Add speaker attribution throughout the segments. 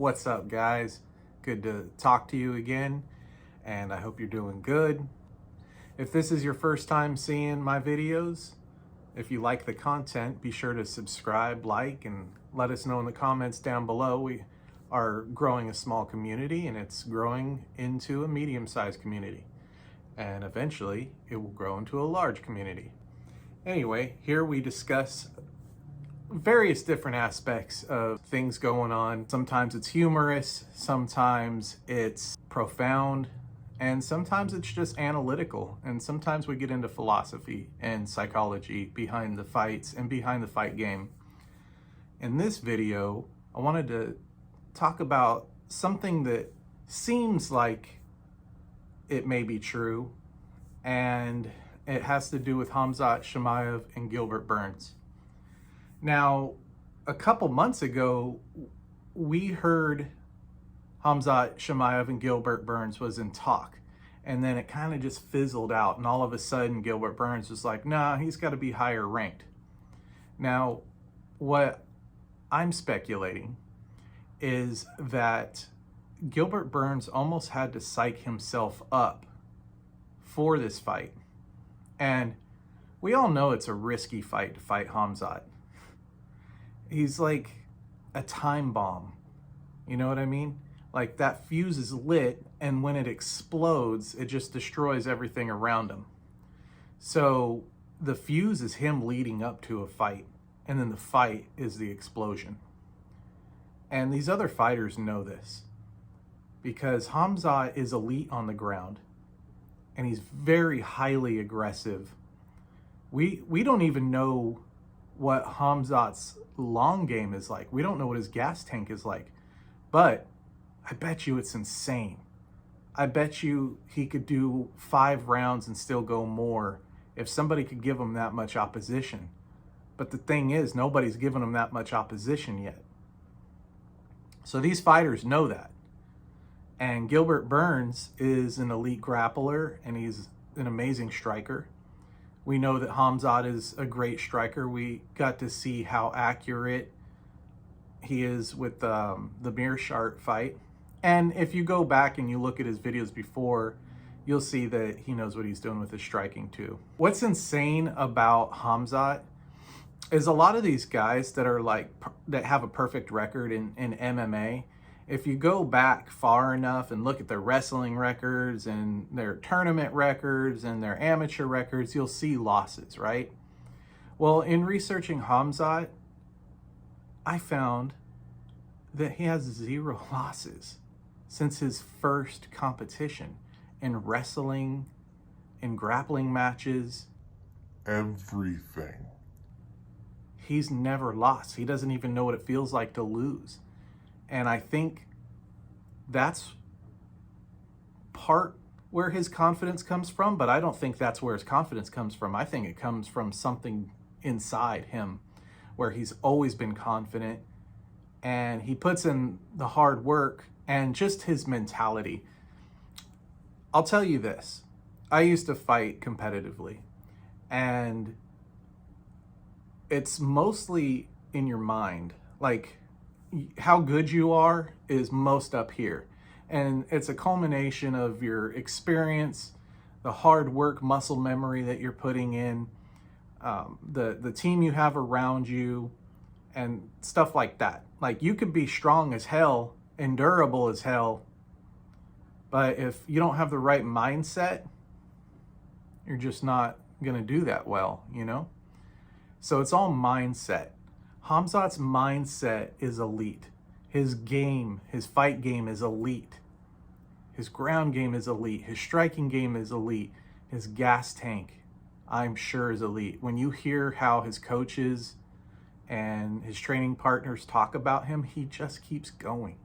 Speaker 1: What's up, guys? Good to talk to you again, and I hope you're doing good. If this is your first time seeing my videos, if you like the content, be sure to subscribe, like, and let us know in the comments down below. We are growing a small community, and it's growing into a medium-sized community. And eventually, it will grow into a large community. Anyway, here we discuss various different aspects of things going on. Sometimes it's humorous, sometimes it's profound, and sometimes it's just analytical. And sometimes we get into philosophy and psychology behind the fights and behind the fight game. In this video, I wanted to talk about something that seems like it may be true, and it has to do with Khamzat Chimaev and Gilbert Burns. Now, a couple months ago, we heard Khamzat Chimaev and Gilbert Burns was in talk, and then it kind of just fizzled out, and all of a sudden Gilbert Burns was like, nah, he's got to be higher ranked. Now, what I'm speculating is that Gilbert Burns almost had to psych himself up for this fight. And we all know it's a risky fight to fight Khamzat. He's like a time bomb. You know what I mean? Like, that fuse is lit, and when it explodes, it just destroys everything around him. So the fuse is him leading up to a fight, and then the fight is the explosion. And these other fighters know this, because Khamzat is elite on the ground, and he's very highly aggressive. We don't even know what Khamzat's long game is like. We don't know what his gas tank is like, but I bet you it's insane. I bet you he could do 5 rounds and still go more if somebody could give him that much opposition. But the thing is, nobody's given him that much opposition yet. So these fighters know that. And Gilbert Burns is an elite grappler, and he's an amazing striker. We know that Khamzat is a great striker. We got to see how accurate he is with the Mearshart fight. And if you go back and you look at his videos before, you'll see that he knows what he's doing with his striking too. What's insane about Khamzat is a lot of these guys that are that have a perfect record in MMA, if you go back far enough and look at their wrestling records and their tournament records and their amateur records, you'll see losses, right? Well, in researching Khamzat, I found that he has 0 losses since his first competition in wrestling, in grappling matches.
Speaker 2: Everything.
Speaker 1: He's never lost. He doesn't even know what it feels like to lose. And I think that's part where his confidence comes from, but I don't think that's where his confidence comes from. I think it comes from something inside him where he's always been confident, and he puts in the hard work and just his mentality. I'll tell you this. I used to fight competitively, and it's mostly in your mind. Like, how good you are is most up here, and it's a culmination of your experience, the hard work, muscle memory that you're putting in, the team you have around you, and stuff like that. Like, you could be strong as hell and durable as hell, but if you don't have the right mindset, you're just not gonna do that well, you know? So it's all mindset. Khamzat's mindset is elite. His game, his fight game is elite. His ground game is elite. His striking game is elite. His gas tank, I'm sure, is elite. When you hear how his coaches and his training partners talk about him, he just keeps going.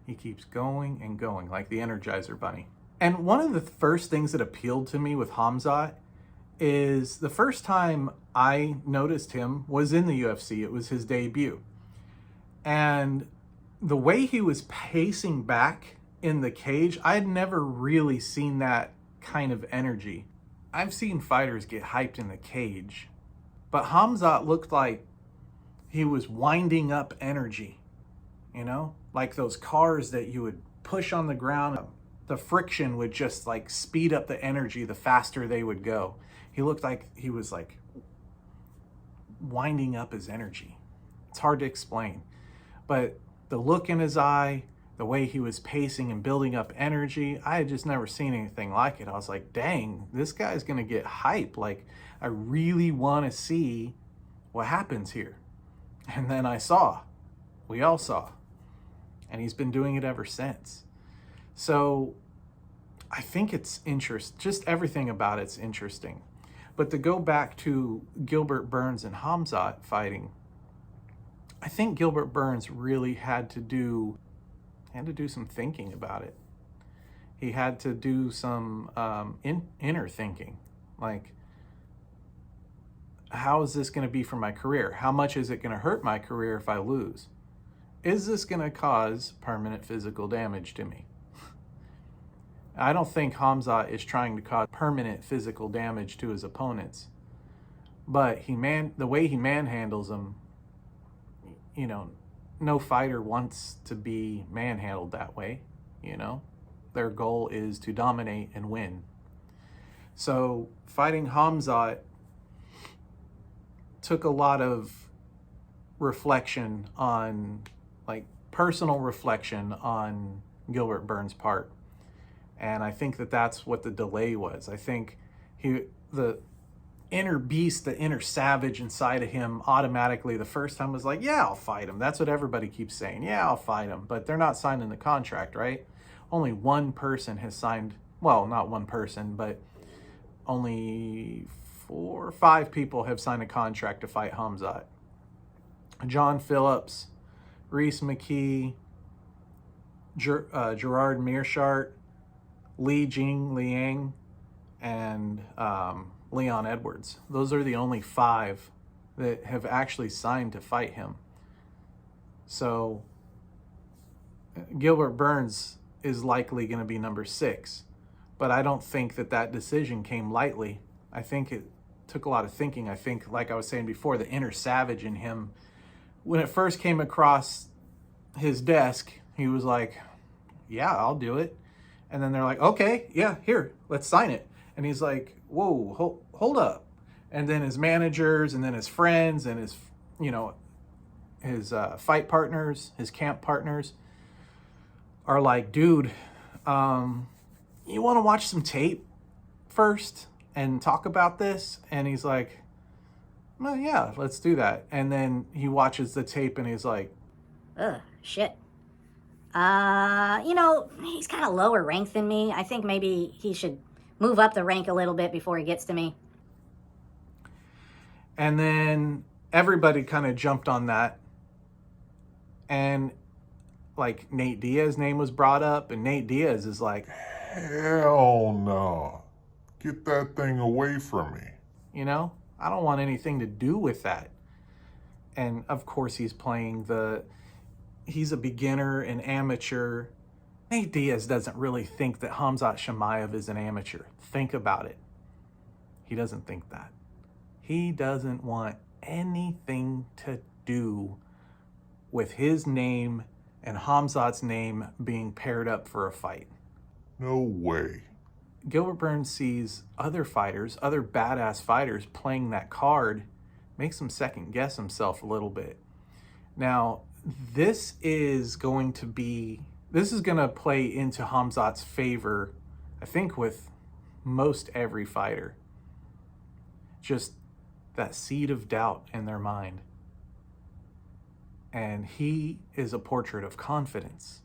Speaker 1: He keeps going and going, like the Energizer Bunny. And one of the first things that appealed to me with Khamzat is the first time I noticed him was in the UFC. It was his debut. And the way he was pacing back in the cage, I had never really seen that kind of energy. I've seen fighters get hyped in the cage, but Khamzat looked like he was winding up energy, you know? like those cars that you would push on the ground. The friction would just like speed up the energy the faster they would go. He looked like he was like winding up his energy. It's hard to explain, but the look in his eye, the way he was pacing and building up energy, I had just never seen anything like it. I was like, dang, this guy's gonna get hype. Like, I really wanna see what happens here. And then we all saw, and he's been doing it ever since. So I think it's interesting, just everything about it's interesting. But to go back to Gilbert Burns and Khamzat fighting, I think Gilbert Burns really had to do some thinking about it. He had to do some inner thinking. Like, how is this going to be for my career? How much is it going to hurt my career if I lose? Is this going to cause permanent physical damage to me? I don't think Khamzat is trying to cause permanent physical damage to his opponents, but the way he manhandles them, you know, no fighter wants to be manhandled that way, you know. Their goal is to dominate and win. So fighting Khamzat took a lot of reflection on, like, personal reflection on Gilbert Burns' part. And I think that that's what the delay was. I think the inner beast, the inner savage inside of him automatically the first time was like, yeah, I'll fight him. That's what everybody keeps saying. Yeah, I'll fight him. But they're not signing the contract, right? Only one person has signed, well, not one person, but only 4 or 5 people have signed a contract to fight Khamzat. John Phillips, Reese McKee, Gerard Mearshart, Li Liang, and Leon Edwards. Those are the only 5 that have actually signed to fight him. So Gilbert Burns is likely going to be number 6, but I don't think that decision came lightly. I think it took a lot of thinking. I think, like I was saying before, the inner savage in him, when it first came across his desk, he was like, yeah, I'll do it. And then they're like, okay, yeah, here, let's sign it. And he's like, whoa, hold up. And then his managers and then his friends and his, you know, his fight partners, his camp partners are like, dude, you want to watch some tape first and talk about this? And he's like, well, yeah, let's do that. And then he watches the tape and he's like,
Speaker 3: ugh, shit. You know, he's kind of lower ranked than me. I think maybe he should move up the rank a little bit before he gets to me.
Speaker 1: And then everybody kind of jumped on that. And like Nate Diaz's name was brought up, and Nate Diaz is like,
Speaker 2: hell no. Get that thing away from me.
Speaker 1: You know, I don't want anything to do with that. And of course he's playing he's a beginner and amateur. Nate Diaz doesn't really think that Khamzat Chimaev is an amateur. Think about it. He doesn't think that. He doesn't want anything to do with his name and Khamzat's name being paired up for a fight.
Speaker 2: No way.
Speaker 1: Gilbert Burns sees other fighters, other badass fighters playing that card, makes him second guess himself a little bit. Now, this is going to play into Khamzat's favor, I think, with most every fighter. Just that seed of doubt in their mind. And he is a portrait of confidence.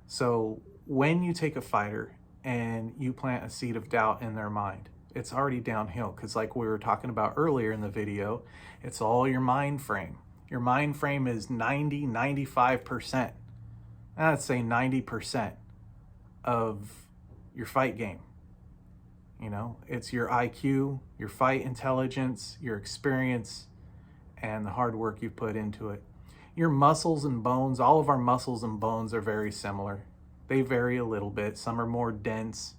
Speaker 1: So when you take a fighter and you plant a seed of doubt in their mind, it's already downhill, because like we were talking about earlier in the video, it's all your mind frame. Your mind frame is 95%. I'd say 90% of your fight game. You know, it's your IQ, your fight intelligence, your experience, and the hard work you put into it. Your muscles and bones, all of our muscles and bones are very similar. They vary a little bit. Some are more dense,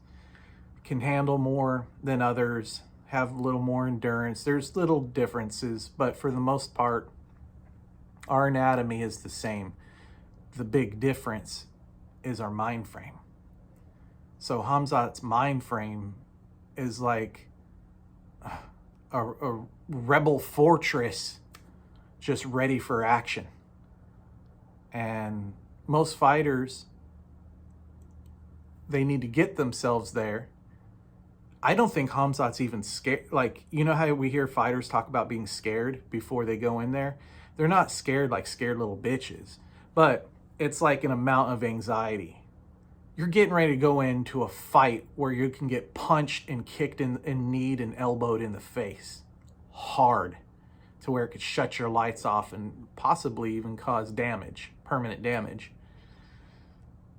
Speaker 1: can handle more than others, have a little more endurance. There's little differences, but for the most part, our anatomy is the same. the big difference is our mind frame. So Khamzat's mind frame is like a rebel fortress just ready for action. And most fighters, they need to get themselves there. I don't think Khamzat's even scared. Like, you know how we hear fighters talk about being scared before they go in there? They're not scared like scared little bitches, but it's like an amount of anxiety. You're getting ready to go into a fight where you can get punched and kicked and kneed and elbowed in the face hard to where it could shut your lights off and possibly even cause damage, permanent damage.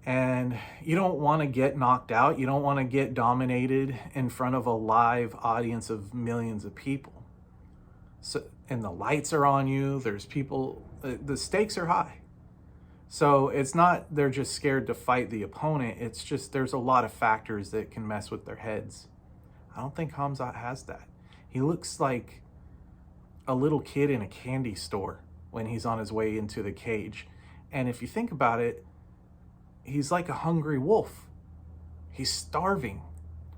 Speaker 1: And you don't want to get knocked out. You don't want to get dominated in front of a live audience of millions of people. So, and the lights are on you. There's people, the stakes are high. So it's not they're just scared to fight the opponent. It's just there's a lot of factors that can mess with their heads. I don't think Khamzat has that. He looks like a little kid in a candy store when he's on his way into the cage. And if you think about it, he's like a hungry wolf. He's starving.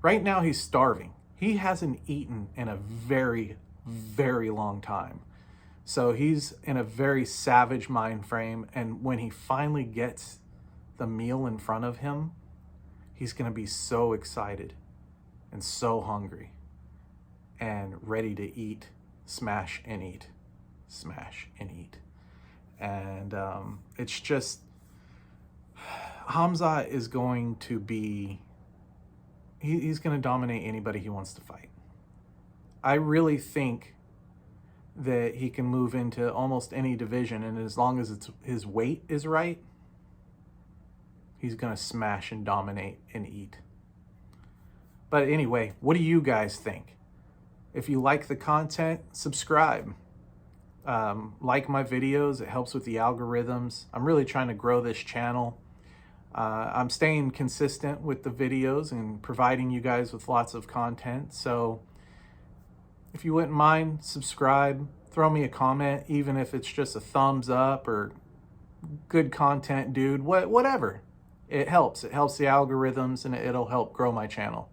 Speaker 1: Right now he's starving. He hasn't eaten in a very, very long time. So he's in a very savage mind frame, and when he finally gets the meal in front of him, he's going to be so excited and so hungry and ready to eat, smash and eat, smash and eat. And it's just, Khamzat is going to be, he's going to dominate anybody he wants to fight. I really think that he can move into almost any division, and as long as his weight is right, he's going to smash and dominate and eat. But anyway, what do you guys think? If you like the content, subscribe. Like my videos, it helps with the algorithms. I'm really trying to grow this channel. I'm staying consistent with the videos and providing you guys with lots of content. So if you wouldn't mind, subscribe, throw me a comment, even if it's just a thumbs up or good content, dude, whatever. It helps. It helps the algorithms, and it'll help grow my channel.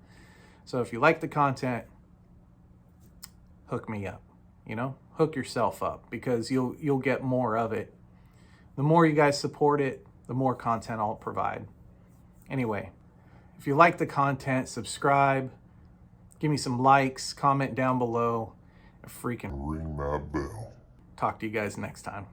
Speaker 1: So if you like the content, hook me up, you know, hook yourself up, because you'll get more of it. The more you guys support it, the more content I'll provide. Anyway, if you like the content, subscribe. Give me some likes, comment down below, and freaking
Speaker 2: Ring that bell.
Speaker 1: talk to you guys next time.